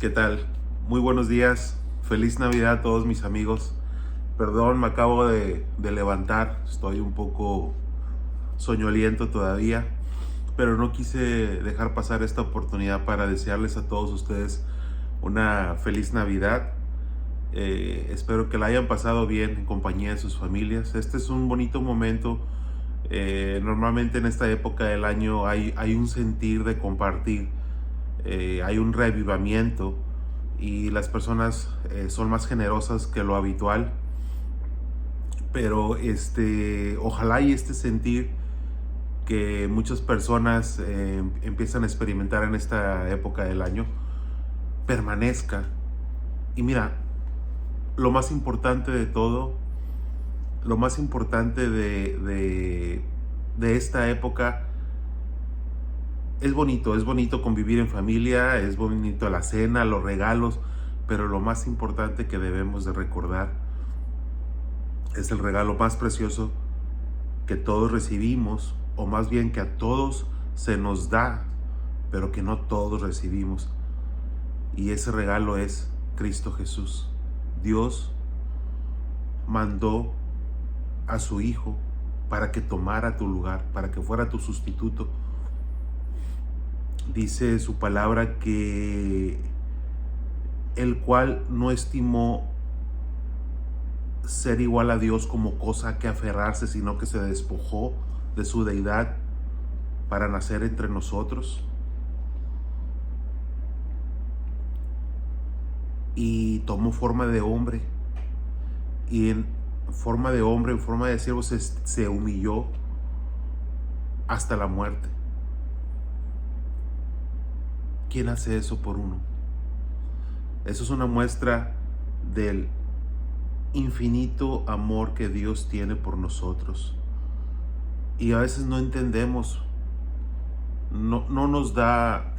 ¿Qué tal? Muy buenos días. Feliz Navidad a todos mis amigos. Perdón, me acabo de levantar. Estoy un poco soñoliento todavía, pero no quise dejar pasar esta oportunidad para desearles a todos ustedes una feliz Navidad. Espero que la hayan pasado bien en compañía de sus familias. Este es un bonito momento. Normalmente en esta época del año hay un sentir de compartir, hay un reavivamiento y las personas son más generosas que lo habitual. Pero ojalá y este sentir que muchas personas empiezan a experimentar en esta época del año permanezca. Y mira, lo más importante de todo, lo más importante de esta época, es bonito convivir en familia, es bonito la cena, los regalos, pero lo más importante que debemos de recordar es el regalo más precioso que todos recibimos, o más bien que a todos se nos da, pero que no todos recibimos. Y ese regalo es Cristo Jesús. Dios mandó a su Hijo para que tomara tu lugar, para que fuera tu sustituto. Dice su palabra que el cual no estimó ser igual a Dios como cosa a que aferrarse, sino que se despojó de su deidad para nacer entre nosotros. Y tomó forma de hombre. Y en forma de hombre, en forma de siervo, se humilló hasta la muerte. ¿Quién hace eso por uno? Eso es una muestra del infinito amor que Dios tiene por nosotros. Y a veces no entendemos, no nos da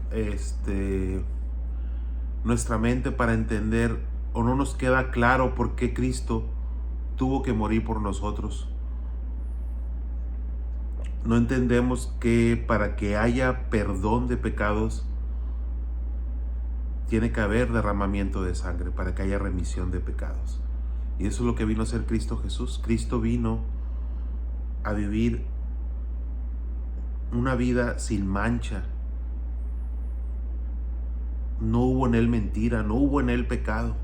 nuestra mente para entender, o no nos queda claro por qué Cristo tuvo que morir por nosotros. No entendemos que para que haya perdón de pecados tiene que haber derramamiento de sangre, para que haya remisión de pecados. Y eso es lo que vino a hacer Cristo Jesús. Cristo vino a vivir una vida sin mancha. No hubo en él mentira, no hubo en él pecado.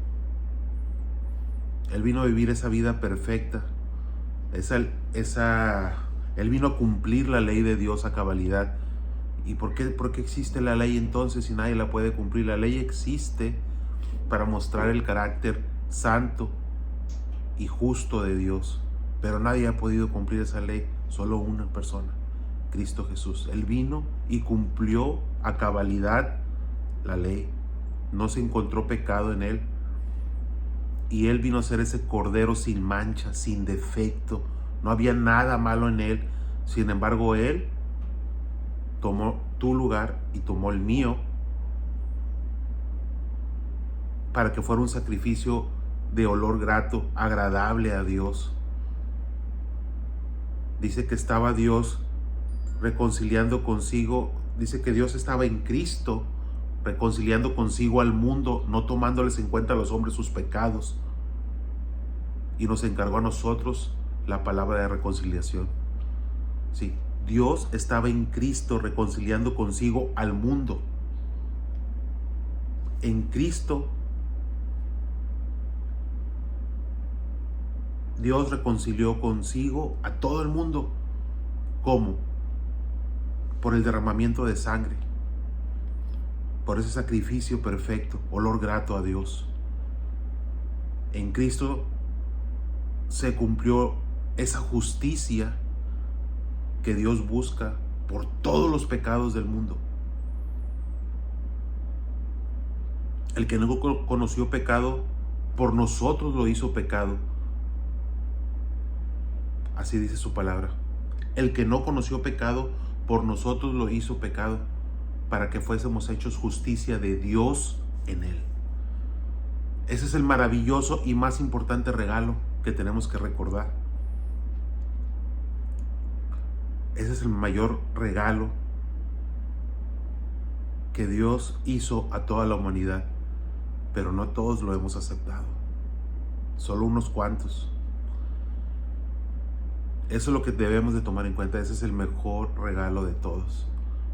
Él vino a vivir esa vida perfecta. Él vino a cumplir la ley de Dios a cabalidad. ¿Y por qué existe la ley entonces si nadie la puede cumplir? La ley existe para mostrar el carácter santo y justo de Dios. Pero nadie ha podido cumplir esa ley, solo una persona, Cristo Jesús. Él vino y cumplió a cabalidad la ley. No se encontró pecado en él. Y él vino a ser ese cordero sin mancha, sin defecto. No había nada malo en él. Sin embargo, él tomó tu lugar y tomó el mío para que fuera un sacrificio de olor grato, agradable a Dios. Dice que estaba Dios reconciliando consigo. Dice que Dios estaba en Cristo reconciliando consigo al mundo, no tomándoles en cuenta a los hombres sus pecados. Y nos encargó a nosotros la palabra de reconciliación. Sí, Dios estaba en Cristo reconciliando consigo al mundo. En Cristo, Dios reconcilió consigo a todo el mundo. ¿Cómo? Por el derramamiento de sangre. Por ese sacrificio perfecto, olor grato a Dios. En Cristo se cumplió esa justicia que Dios busca por todos los pecados del mundo. El que no conoció pecado, por nosotros lo hizo pecado. Así dice su palabra. El que no conoció pecado, por nosotros lo hizo pecado, para que fuésemos hechos justicia de Dios en él. Ese es el maravilloso y más importante regalo que tenemos que recordar. Ese es el mayor regalo que Dios hizo a toda la humanidad. pero no todos lo hemos aceptado, solo unos cuantos. Eso es lo que debemos de tomar en cuenta. Ese es el mejor regalo de todos,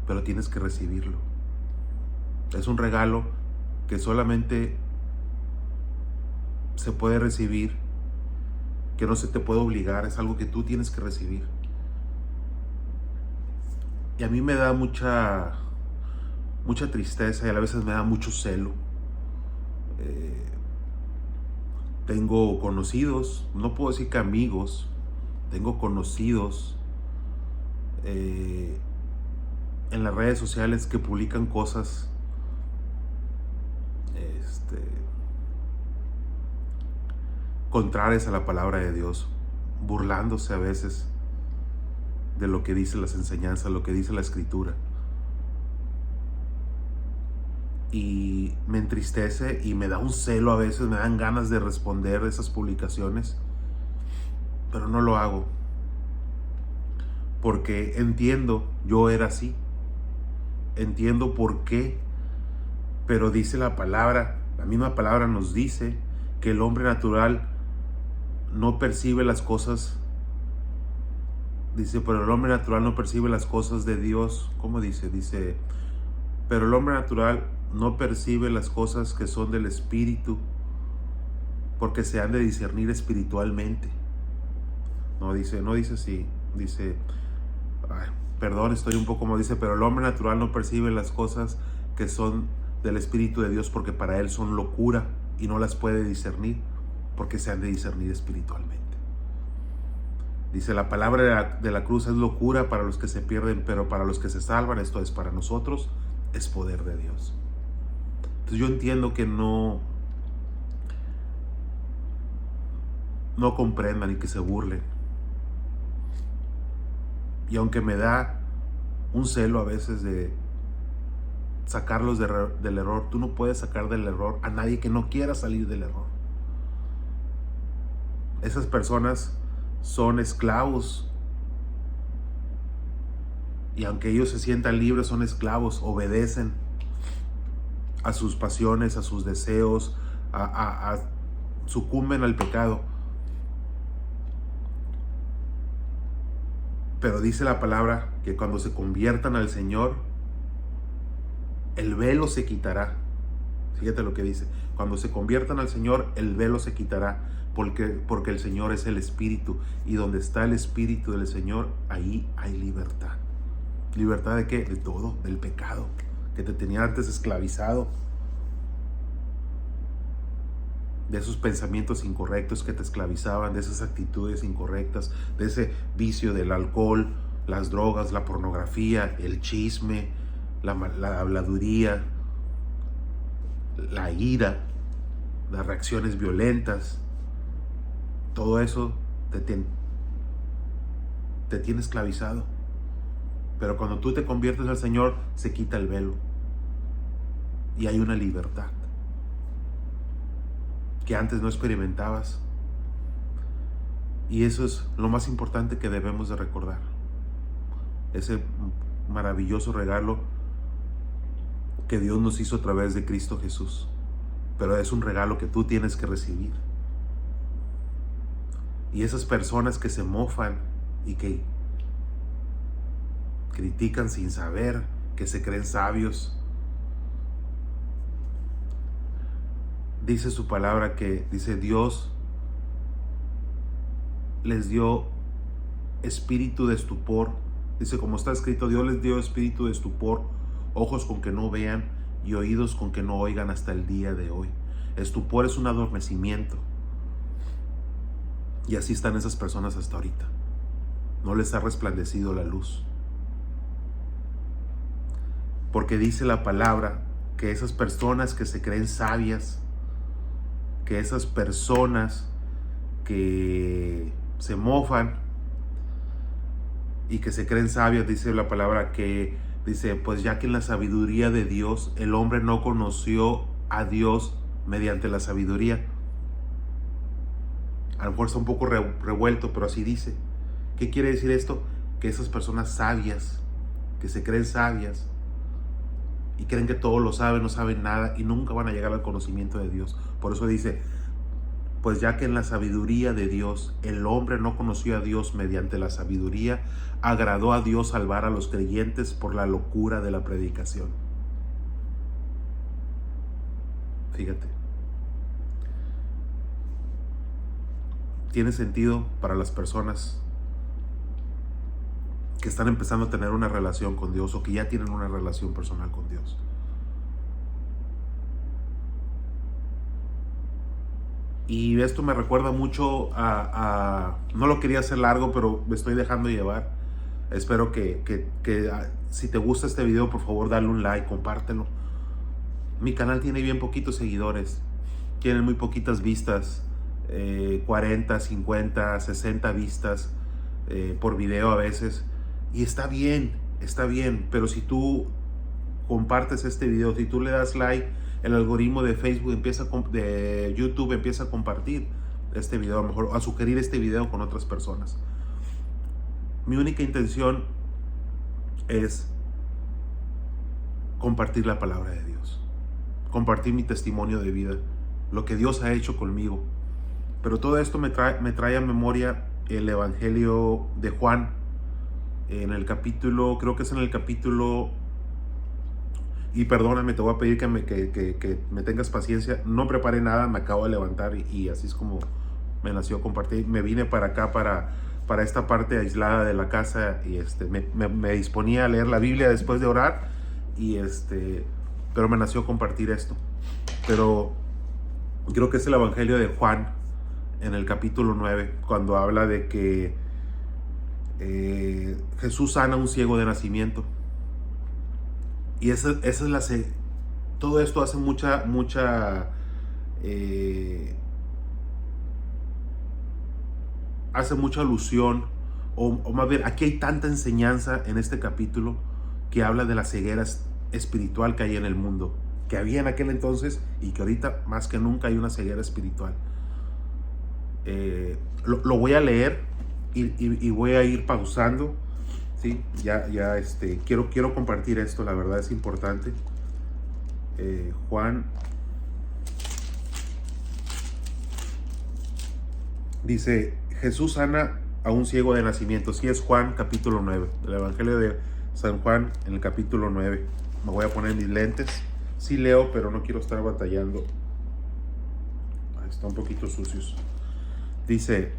pero tienes que recibirlo. Es un regalo que solamente se puede recibir, que no se te puede obligar, es algo que tú tienes que recibir. Y a mí me da mucha tristeza y a veces me da mucho celo. Tengo conocidos, no puedo decir que amigos, tengo conocidos en las redes sociales que publican cosas contrarias a la palabra de Dios, burlándose a veces de lo que dicen las enseñanzas, lo que dice la Escritura. Y me entristece y me da un celo a veces, me dan ganas de responder esas publicaciones, pero no lo hago, porque entiendo, yo era así, entiendo por qué, pero dice la palabra, la misma palabra nos dice que el hombre natural no percibe las cosas, dice, pero el hombre natural no percibe las cosas de Dios. ¿Cómo dice? Dice, pero el hombre natural no percibe las cosas que son del Espíritu, porque se han de discernir espiritualmente. No dice así, dice, perdón, estoy un poco como dice, pero el hombre natural no percibe las cosas que son del Espíritu de Dios, porque para él son locura y no las puede discernir, porque se han de discernir espiritualmente. Dice, la palabra de la cruz es locura para los que se pierden, pero para los que se salvan, esto es, para nosotros, es poder de Dios. Entonces yo entiendo que no comprendan y que se burlen. Y aunque me da un celo a veces de sacarlos del error, tú no puedes sacar del error a nadie que no quiera salir del error. Esas personas son esclavos, y aunque ellos se sientan libres, son esclavos, obedecen a sus pasiones, a sus deseos, sucumben al pecado. Pero dice la palabra que cuando se conviertan al Señor, el velo se quitará. Fíjate lo que dice, cuando se conviertan al Señor, el velo se quitará, porque el Señor es el Espíritu, y donde está el Espíritu del Señor, ahí hay libertad. ¿Libertad de qué? De todo, del pecado que te tenía antes esclavizado, de esos pensamientos incorrectos que te esclavizaban, de esas actitudes incorrectas, de ese vicio del alcohol, las drogas, la pornografía, el chisme, la habladuría, la ira, las reacciones violentas. Todo eso te tiene esclavizado. Pero cuando tú te conviertes al Señor, se quita el velo y hay una libertad que antes no experimentabas. Y eso es lo más importante que debemos de recordar. Ese maravilloso regalo que Dios nos hizo a través de Cristo Jesús. Pero es un regalo que tú tienes que recibir. Y esas personas que se mofan y que critican sin saber, que se creen sabios, dice su palabra que, dice, Dios les dio espíritu de estupor. Dice, como está escrito, Dios les dio espíritu de estupor, ojos con que no vean y oídos con que no oigan hasta el día de hoy. Estupor es un adormecimiento. Y así están esas personas hasta ahorita. No les ha resplandecido la luz. Porque dice la palabra que esas personas que se creen sabias, que esas personas que se mofan y que se creen sabias, dice la palabra que dice, pues ya que en la sabiduría de Dios el hombre no conoció a Dios mediante la sabiduría. A lo mejor está un poco revuelto, pero así dice. ¿Qué quiere decir esto? Que esas personas sabias, que se creen sabias, y creen que todo lo saben, no saben nada y nunca van a llegar al conocimiento de Dios. Por eso dice, pues ya que en la sabiduría de Dios el hombre no conoció a Dios mediante la sabiduría, agradó a Dios salvar a los creyentes por la locura de la predicación. Fíjate. Tiene sentido para las personas que están empezando a tener una relación con Dios o que ya tienen una relación personal con Dios. Y esto me recuerda mucho no lo quería hacer largo, pero me estoy dejando llevar. Espero que si te gusta este video, por favor dale un like, compártelo. Mi canal tiene bien poquitos seguidores, tienen muy poquitas vistas, 40, 50, 60 vistas por video a veces. Y está bien, pero si tú compartes este video, si tú le das like, el algoritmo de Facebook de YouTube empieza a compartir este video, a lo mejor a sugerir este video con otras personas. Mi única intención es compartir la palabra de Dios, compartir mi testimonio de vida, lo que Dios ha hecho conmigo. Pero todo esto me trae a memoria el Evangelio de Juan, en el capítulo, creo que es en el capítulo, y perdóname, te voy a pedir que me tengas paciencia, no preparé nada, me acabo de levantar y así es como me nació compartir. Me vine para acá, para esta parte aislada de la casa, y me disponía a leer la Biblia después de orar, pero me nació compartir esto. Pero creo que es el Evangelio de Juan, en el capítulo 9, cuando habla de que Jesús sana a un ciego de nacimiento. Y esa es todo esto hace mucha alusión, o más bien, aquí hay tanta enseñanza en este capítulo que habla de la ceguera espiritual que hay en el mundo, que había en aquel entonces y que ahorita más que nunca hay una ceguera espiritual. Lo voy a leer y voy a ir pausando. Sí, quiero compartir esto, la verdad es importante. Juan dice, Jesús sana a un ciego de nacimiento. Sí, es Juan capítulo 9, el Evangelio de San Juan en el capítulo 9. Me voy a poner mis lentes. Sí leo, pero no quiero estar batallando. Están un poquito sucios. Dice,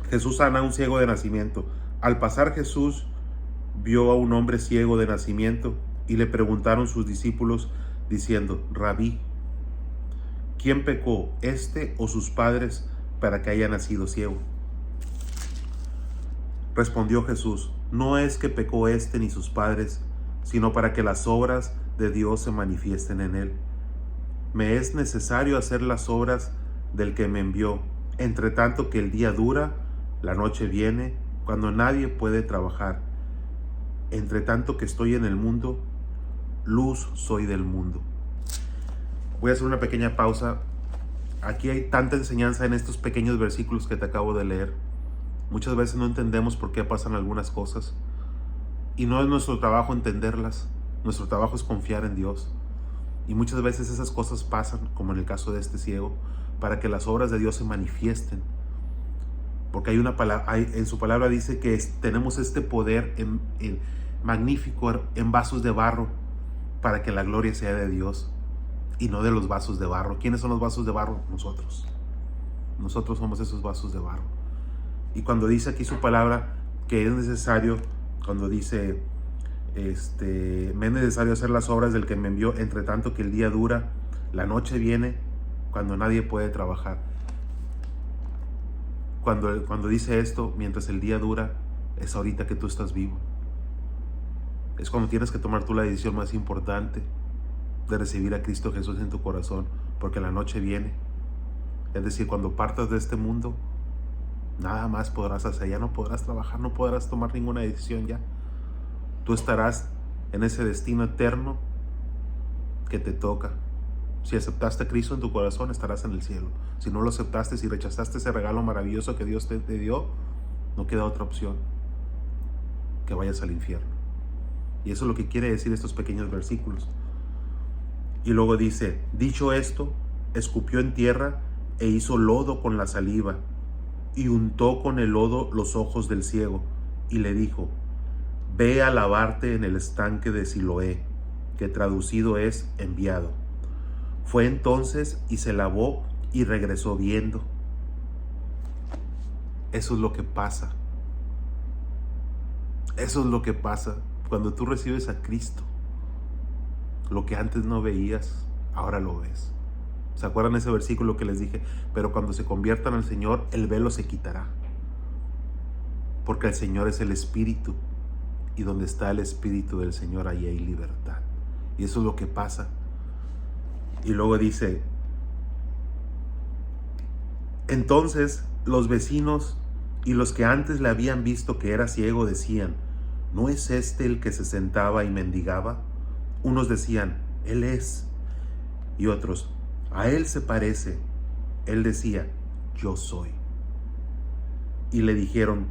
Jesús sana a un ciego de nacimiento. Al pasar Jesús vio a un hombre ciego de nacimiento y le preguntaron sus discípulos diciendo, Rabí, ¿quién pecó, este o sus padres, para que haya nacido ciego? Respondió Jesús, no es que pecó este ni sus padres, sino para que las obras de Dios se manifiesten en él. Me es necesario hacer las obras del que me envió, entre tanto que el día dura, la noche viene, cuando nadie puede trabajar. Entre tanto que estoy en el mundo, luz soy del mundo. Voy a hacer una pequeña pausa. Aquí hay tanta enseñanza en estos pequeños versículos que te acabo de leer. Muchas veces no entendemos por qué pasan algunas cosas. Y no es nuestro trabajo entenderlas. Nuestro trabajo es confiar en Dios. Y muchas veces esas cosas pasan, como en el caso de este ciego, para que las obras de Dios se manifiesten. Porque hay una palabra, en su palabra dice que tenemos este poder magnífico en vasos de barro, para que la gloria sea de Dios y no de los vasos de barro. ¿Quiénes son los vasos de barro? Nosotros. Nosotros somos esos vasos de barro. Y cuando dice aquí su palabra que es necesario, cuando dice, me es necesario hacer las obras del que me envió, entre tanto que el día dura, la noche viene, cuando nadie puede trabajar. Cuando dice esto, mientras el día dura, es ahorita que tú estás vivo. Es cuando tienes que tomar tú la decisión más importante de recibir a Cristo Jesús en tu corazón, porque la noche viene. Es decir, cuando partas de este mundo, nada más podrás hacer, ya no podrás trabajar, no podrás tomar ninguna decisión ya. Tú estarás en ese destino eterno que te toca. Si aceptaste a Cristo en tu corazón, estarás en el cielo. Si no lo aceptaste, si rechazaste ese regalo maravilloso que Dios te dio, no queda otra opción que vayas al infierno. Y eso es lo que quiere decir estos pequeños versículos. Y luego dice, dicho esto, escupió en tierra e hizo lodo con la saliva, y untó con el lodo los ojos del ciego, y le dijo, ve a lavarte en el estanque de Siloé, que traducido es enviado. Fue entonces y se lavó y regresó viendo. Eso es lo que pasa. Eso es lo que pasa cuando tú recibes a Cristo. Lo que antes no veías, ahora lo ves. ¿Se acuerdan ese versículo que les dije? Pero cuando se conviertan al Señor, el velo se quitará. Porque el Señor es el Espíritu. Y donde está el Espíritu del Señor, ahí hay libertad. Y eso es lo que pasa. Y luego dice, entonces los vecinos y los que antes le habían visto que era ciego decían, ¿no es este el que se sentaba y mendigaba? Unos decían, él es. Y otros, a él se parece. Él decía, yo soy. Y le dijeron,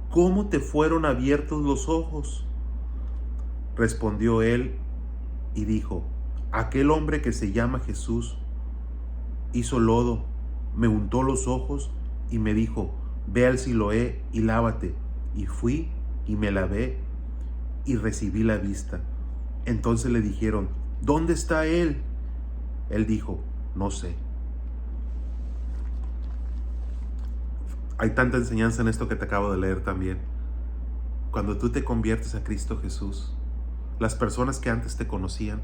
¿cómo te fueron abiertos los ojos? Respondió él y dijo, aquel hombre que se llama Jesús hizo lodo, me untó los ojos y me dijo, ve al Siloé y lávate. Y fui y me lavé y recibí la vista. Entonces le dijeron, ¿dónde está él? Él dijo, no sé. Hay tanta enseñanza en esto que te acabo de leer también. Cuando tú te conviertes a Cristo Jesús, las personas que antes te conocían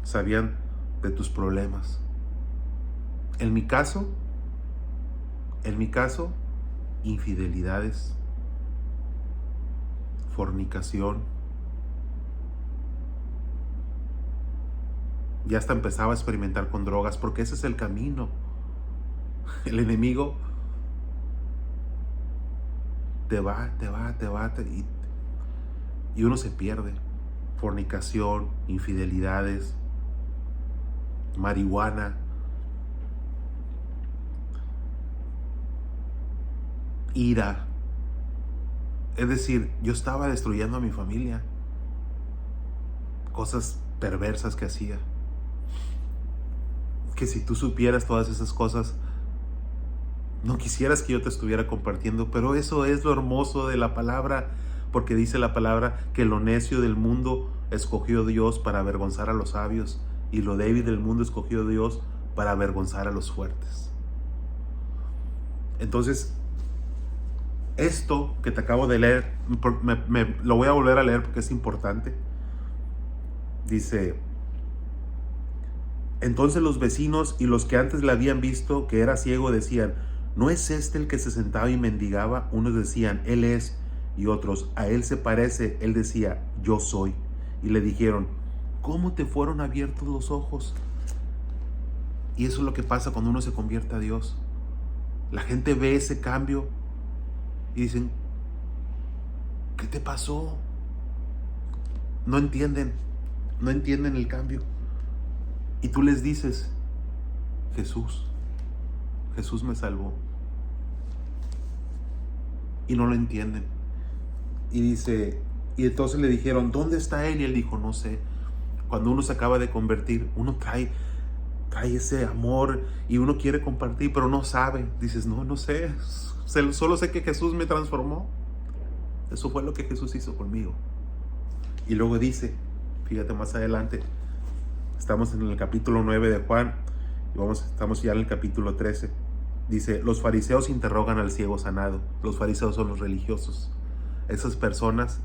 sabían de tus problemas. En mi caso, infidelidades, fornicación. Ya hasta empezaba a experimentar con drogas, porque ese es el camino. El enemigo te va, y uno se pierde. Fornicación, infidelidades, marihuana, ira. Es decir, yo estaba destruyendo a mi familia. Cosas perversas que hacía. Que si tú supieras todas esas cosas, no quisieras que yo te estuviera compartiendo, pero eso es lo hermoso de la palabra, porque dice la palabra que lo necio del mundo escogió Dios para avergonzar a los sabios, y lo débil del mundo escogió Dios para avergonzar a los fuertes. Entonces, esto que te acabo de leer, lo voy a volver a leer porque es importante. Dice, entonces los vecinos y los que antes le habían visto que era ciego decían, ¿no es este el que se sentaba y mendigaba? Unos decían, él es, y otros, a él se parece. Él decía, yo soy. Y le dijeron, ¿cómo te fueron abiertos los ojos? Y eso es lo que pasa cuando uno se convierte a Dios. La gente ve ese cambio y dicen, ¿qué te pasó? No entienden el cambio. Y tú les dices, Jesús me salvó. Y no lo entienden. Y dice, y entonces le dijeron, ¿dónde está él? Y él dijo, no sé. Cuando uno se acaba de convertir, uno trae ese amor y uno quiere compartir, pero no sabe. Dices, no sé. Solo sé que Jesús me transformó. Eso fue lo que Jesús hizo conmigo. Y luego dice, fíjate más adelante, estamos en el capítulo 9 de Juan y estamos ya en el capítulo 13. Dice, los fariseos interrogan al ciego sanado. Los fariseos son los religiosos. Esas personas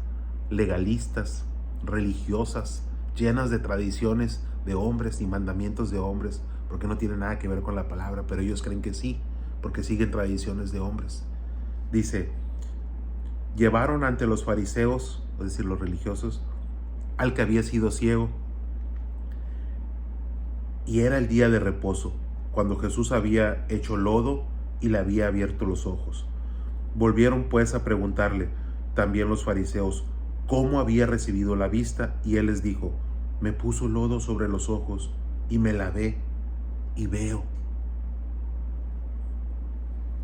legalistas, religiosas, llenas de tradiciones de hombres y mandamientos de hombres, porque no tienen nada que ver con la palabra, pero ellos creen que sí, porque siguen tradiciones de hombres. Dice, llevaron ante los fariseos, es decir, los religiosos, al que había sido ciego. Y era el día de reposo, cuando Jesús había hecho lodo y le había abierto los ojos. Volvieron pues a preguntarle también los fariseos cómo había recibido la vista, y él les dijo, me puso lodo sobre los ojos y me lavé y veo.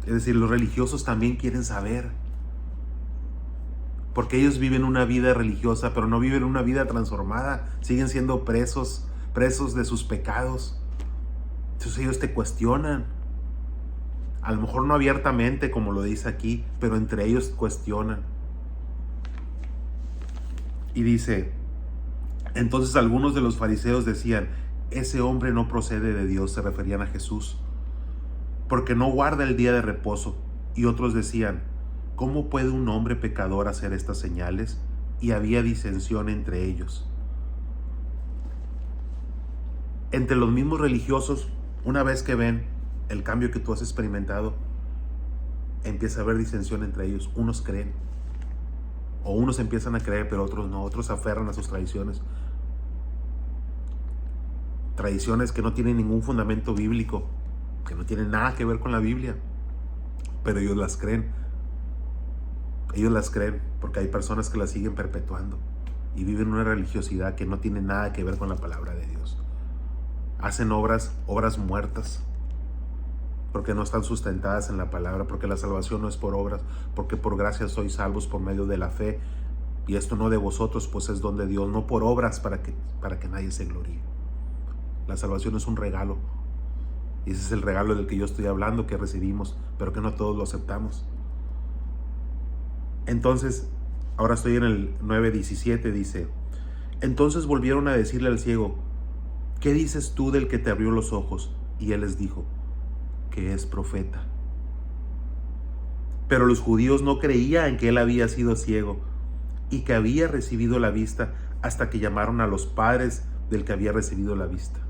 Es decir, los religiosos también quieren saber, Porque ellos viven una vida religiosa, pero no viven una vida transformada. Siguen siendo presos de sus pecados. Entonces ellos te cuestionan. A lo mejor no abiertamente, como lo dice aquí, pero entre ellos cuestionan. Y dice, entonces algunos de los fariseos decían, ese hombre no procede de Dios, se referían a Jesús, porque no guarda el día de reposo. Y otros decían, ¿cómo puede un hombre pecador hacer estas señales? Y había disensión entre ellos. Entre los mismos religiosos, una vez que ven el cambio que tú has experimentado, empieza a haber disensión entre ellos. Unos creen, o unos empiezan a creer, pero otros no. Otros se aferran a sus tradiciones. Tradiciones que no tienen ningún fundamento bíblico, que no tienen nada que ver con la Biblia, pero ellos las creen. Ellos las creen porque hay personas que las siguen perpetuando y viven una religiosidad que no tiene nada que ver con la palabra de Dios. Hacen obras muertas porque no están sustentadas en la palabra, porque la salvación no es por obras, porque por gracia sois salvos por medio de la fe, y esto no de vosotros, pues es don de Dios, no por obras para que nadie se gloríe. La salvación es un regalo, y ese es el regalo del que yo estoy hablando, que recibimos, pero que no todos lo aceptamos. Entonces, ahora estoy en el 9:17, dice, entonces volvieron a decirle al ciego, ¿qué dices tú del que te abrió los ojos? Y él les dijo, que es profeta. Pero los judíos no creían que él había sido ciego y que había recibido la vista hasta que llamaron a los padres del que había recibido la vista.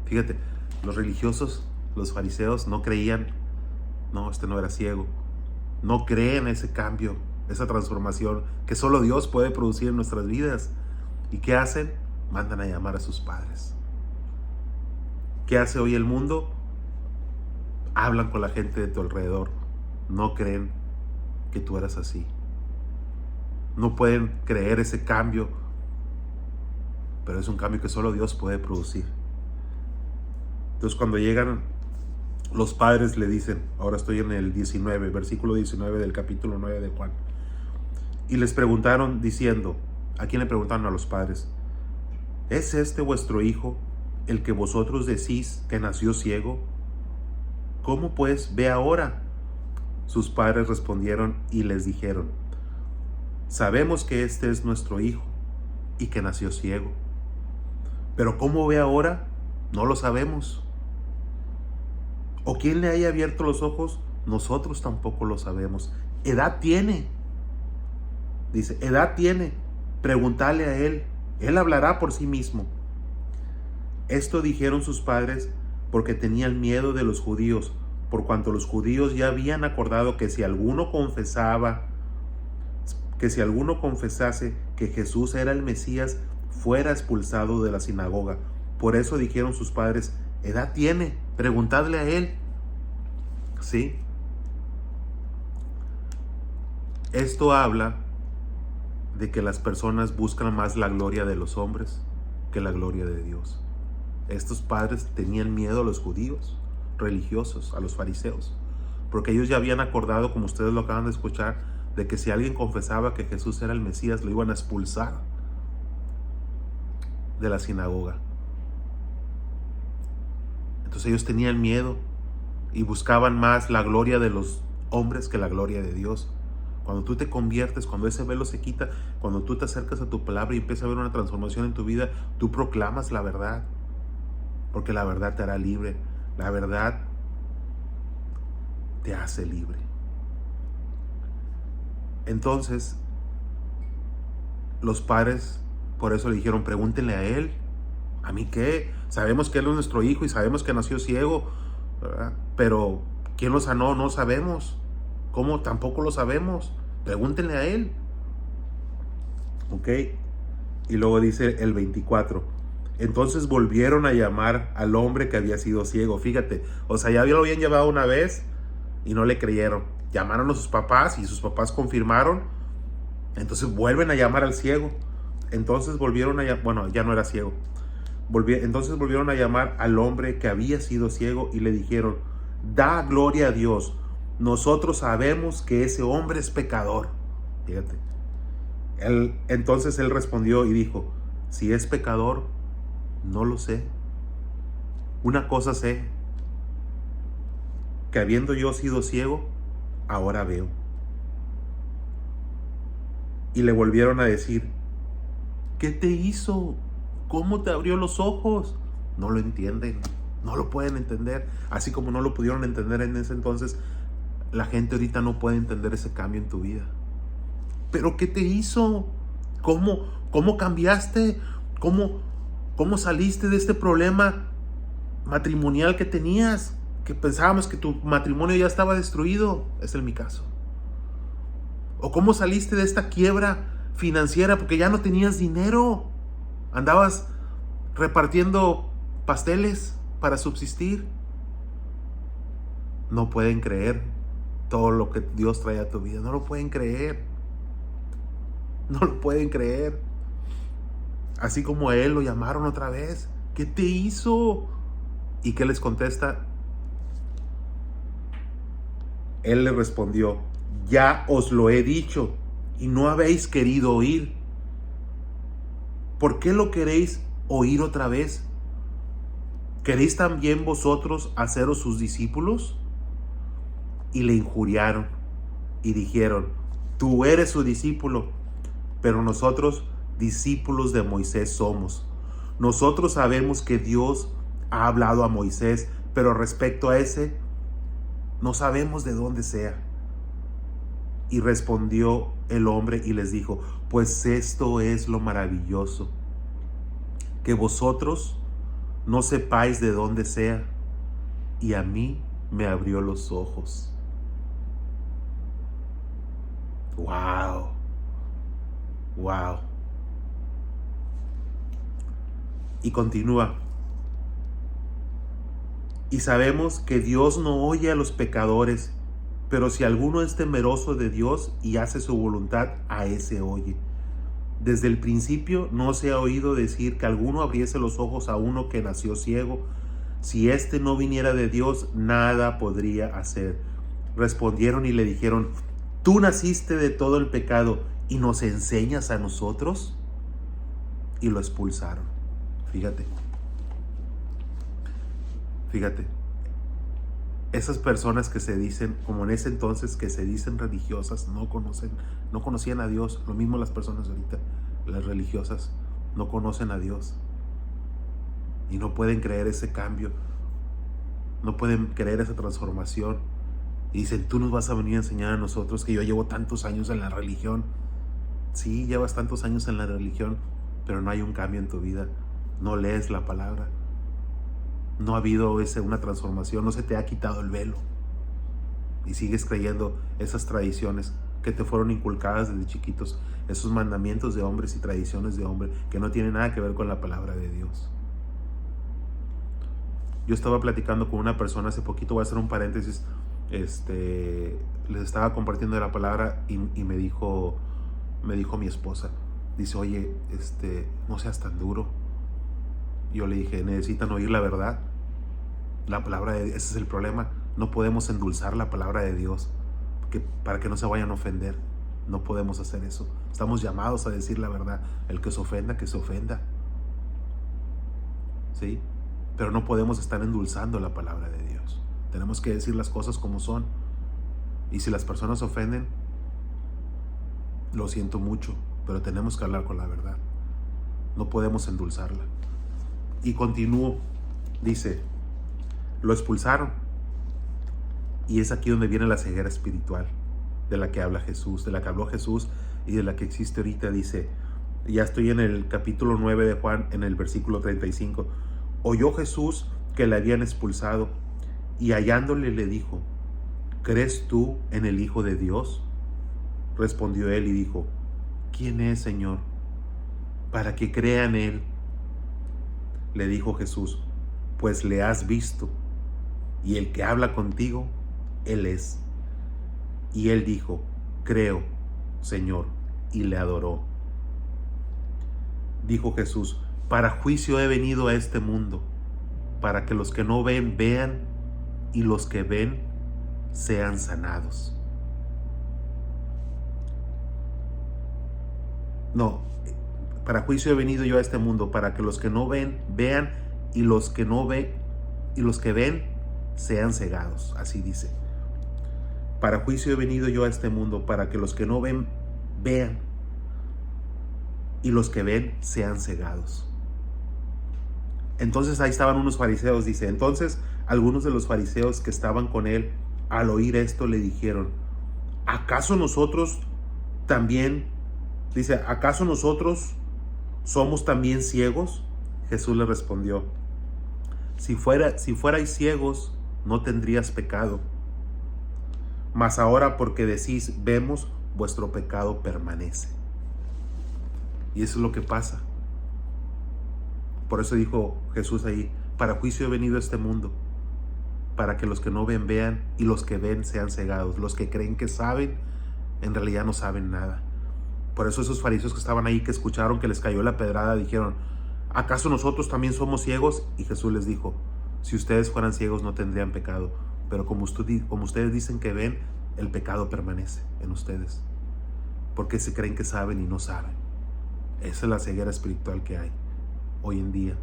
Fíjate, los religiosos, los fariseos no creían, no, este no era ciego. No creen ese cambio, esa transformación que solo Dios puede producir en nuestras vidas. ¿Y qué hacen? Mandan a llamar a sus padres. ¿Qué hace hoy el mundo? Hablan con la gente de tu alrededor. No creen que tú eras así. No pueden creer ese cambio, pero es un cambio que solo Dios puede producir. Entonces cuando llegan los padres le dicen, ahora estoy en el 19, versículo 19 del capítulo 9 de Juan. Y les preguntaron diciendo, ¿a quién le preguntaron? A los padres. ¿Es este vuestro hijo, el que vosotros decís que nació ciego? ¿Cómo pues ve ahora? Sus padres respondieron y les dijeron, sabemos que este es nuestro hijo y que nació ciego. Pero ¿cómo ve ahora? No lo sabemos. ¿O quién le haya abierto los ojos? Nosotros tampoco lo sabemos. Edad tiene. Dice, edad tiene. Preguntadle a él. Él hablará por sí mismo. Esto dijeron sus padres porque tenían miedo de los judíos, por cuanto los judíos ya habían acordado que si alguno confesase que Jesús era el Mesías, fuera expulsado de la sinagoga. Por eso dijeron sus padres, edad tiene, preguntadle a él. ¿Sí? Esto habla de que las personas buscan más la gloria de los hombres que la gloria de Dios. Estos padres tenían miedo a los judíos religiosos, a los fariseos, porque ellos ya habían acordado, como ustedes lo acaban de escuchar, de que si alguien confesaba que Jesús era el Mesías, lo iban a expulsar de la sinagoga. Entonces ellos tenían miedo y buscaban más la gloria de los hombres que la gloria de Dios. Cuando tú te conviertes, cuando ese velo se quita, cuando tú te acercas a tu palabra y empieza a haber una transformación en tu vida, tú proclamas la verdad, porque la verdad te hará libre. La verdad te hace libre. Entonces, los padres por eso le dijeron, pregúntenle a él. ¿A mí qué? Sabemos que él es nuestro hijo y sabemos que nació ciego, ¿verdad? Pero ¿quién lo sanó? No sabemos. ¿Cómo? Tampoco lo sabemos. Pregúntenle a él. ¿Ok? Y luego dice el 24. Entonces volvieron a llamar al hombre que había sido ciego. Fíjate, o sea, ya lo habían llevado una vez y no le creyeron. Llamaron a sus papás y sus papás confirmaron. Entonces vuelven a llamar al ciego. Entonces volvieron a llamar, bueno, ya no era ciego. Entonces volvieron a llamar al hombre que había sido ciego y le dijeron, da gloria a Dios. Nosotros sabemos que ese hombre es pecador. Fíjate, Entonces él respondió y dijo: si es pecador, no lo sé. Una cosa sé, que habiendo yo sido ciego, ahora veo. Y le volvieron a decir: ¿qué te hizo? ¿Cómo te abrió los ojos? No lo entienden, no lo pueden entender. Así como no lo pudieron entender en ese entonces, la gente ahorita no puede entender ese cambio en tu vida. ¿Pero qué te hizo? ¿Cómo cambiaste? ¿Cómo saliste de este problema matrimonial que tenías? Que pensábamos que tu matrimonio ya estaba destruido. Es mi caso. ¿O cómo saliste de esta quiebra financiera porque ya no tenías dinero? Andabas repartiendo pasteles para subsistir. No pueden creer todo lo que Dios trae a tu vida. No lo pueden creer. No lo pueden creer. Así como a él lo llamaron otra vez. ¿Qué te hizo? ¿Y qué les contesta? Él le respondió: ya os lo he dicho y no habéis querido oír. ¿Por qué lo queréis oír otra vez? ¿Queréis también vosotros haceros sus discípulos? Y le injuriaron y dijeron: tú eres su discípulo, pero nosotros discípulos de Moisés somos. Nosotros sabemos que Dios ha hablado a Moisés, pero respecto a ese, no sabemos de dónde sea. Y respondió el hombre y les dijo: pues esto es lo maravilloso, que vosotros no sepáis de dónde sea, y a mí me abrió los ojos. ¡Wow! ¡Wow! Y continúa: y sabemos que Dios no oye a los pecadores, pero si alguno es temeroso de Dios y hace su voluntad, a ese oye. Desde el principio no se ha oído decir que alguno abriese los ojos a uno que nació ciego. Si éste no viniera de Dios, nada podría hacer. Respondieron y le dijeron: ¿tú naciste de todo el pecado y nos enseñas a nosotros? Y lo expulsaron. Fíjate. Esas personas que se dicen, como en ese entonces, que se dicen religiosas, no conocían a Dios. Lo mismo las personas ahorita, las religiosas, no conocen a Dios. Y no pueden creer ese cambio. No pueden creer esa transformación. Y dicen: tú nos vas a venir a enseñar a nosotros, que yo llevo tantos años en la religión. Sí, llevas tantos años en la religión, pero no hay un cambio en tu vida. No lees la palabra. No ha habido una transformación, no se te ha quitado el velo. Y sigues creyendo esas tradiciones que te fueron inculcadas desde chiquitos, esos mandamientos de hombres y tradiciones de hombre que no tienen nada que ver con la palabra de Dios. Yo estaba platicando con una persona hace poquito, voy a hacer un paréntesis, les estaba compartiendo de la palabra y me dijo mi esposa, dice: oye, no seas tan duro. Yo le dije: necesitan oír la verdad. La palabra de Dios, ese es el problema. No podemos endulzar la palabra de Dios para que no se vayan a ofender. No podemos hacer eso. Estamos llamados a decir la verdad. El que se ofenda, que se ofenda. ¿Sí? Pero no podemos estar endulzando la palabra de Dios. Tenemos que decir las cosas como son. Y si las personas ofenden, lo siento mucho, pero tenemos que hablar con la verdad. No podemos endulzarla. Y continúo, dice: lo expulsaron. Y es aquí donde viene la ceguera espiritual de la que habla Jesús, de la que habló Jesús y de la que existe ahorita. Dice, ya estoy en el capítulo 9 de Juan, en el versículo 35. Oyó Jesús que le habían expulsado y hallándole le dijo: ¿crees tú en el Hijo de Dios? Respondió él y dijo: ¿quién es, Señor, para que crea en él? Le dijo Jesús: pues le has visto, y el que habla contigo, él es. Y él dijo: creo, Señor, y le adoró. Dijo Jesús: para juicio he venido a este mundo, para que los que no ven, vean, y los que ven, sean sanados. No, para juicio he venido yo a este mundo, para que los que no ven, vean, y los que no ven, y los que ven, sean cegados. Así dice. Para juicio he venido yo a este mundo, para que los que no ven, vean, y los que ven, sean cegados. Entonces ahí estaban unos fariseos, dice. Entonces algunos de los fariseos que estaban con él, al oír esto, le dijeron: ¿acaso nosotros también, dice, acaso nosotros somos también ciegos? Jesús le respondió: si fuerais ciegos, no tendrías pecado. Mas ahora, porque decís vemos, vuestro pecado permanece. Y eso es lo que pasa. Por eso dijo Jesús ahí: para juicio he venido a este mundo, para que los que no ven, vean, y los que ven sean cegados. Los que creen que saben, en realidad no saben nada. Por eso esos fariseos que estaban ahí, que escucharon que les cayó la pedrada, dijeron: ¿acaso nosotros también somos ciegos? Y Jesús les dijo: si ustedes fueran ciegos no tendrían pecado, pero como ustedes dicen que ven, el pecado permanece en ustedes, porque se creen que saben y no saben. Esa es la ceguera espiritual que hay hoy en día.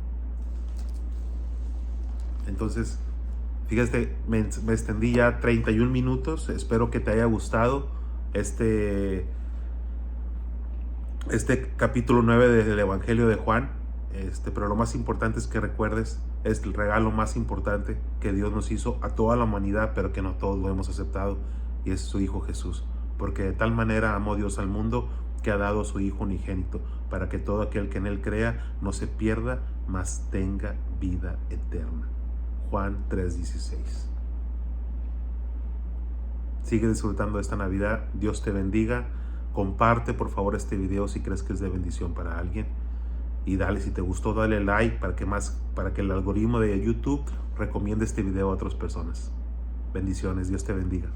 Entonces, fíjate, me extendí ya 31 minutos. Espero que te haya gustado este capítulo 9 del Evangelio de Juan. Pero lo más importante es que recuerdes, es el regalo más importante que Dios nos hizo a toda la humanidad, pero que no todos lo hemos aceptado, y es su Hijo Jesús. Porque de tal manera amó Dios al mundo, que ha dado a su Hijo unigénito, para que todo aquel que en él crea no se pierda, mas tenga vida eterna. Juan 3:16. Sigue disfrutando de esta Navidad. Dios te bendiga. Comparte por favor este video si crees que es de bendición para alguien. Y dale, si te gustó, dale like para que el algoritmo de YouTube recomiende este video a otras personas. Bendiciones. Dios te bendiga.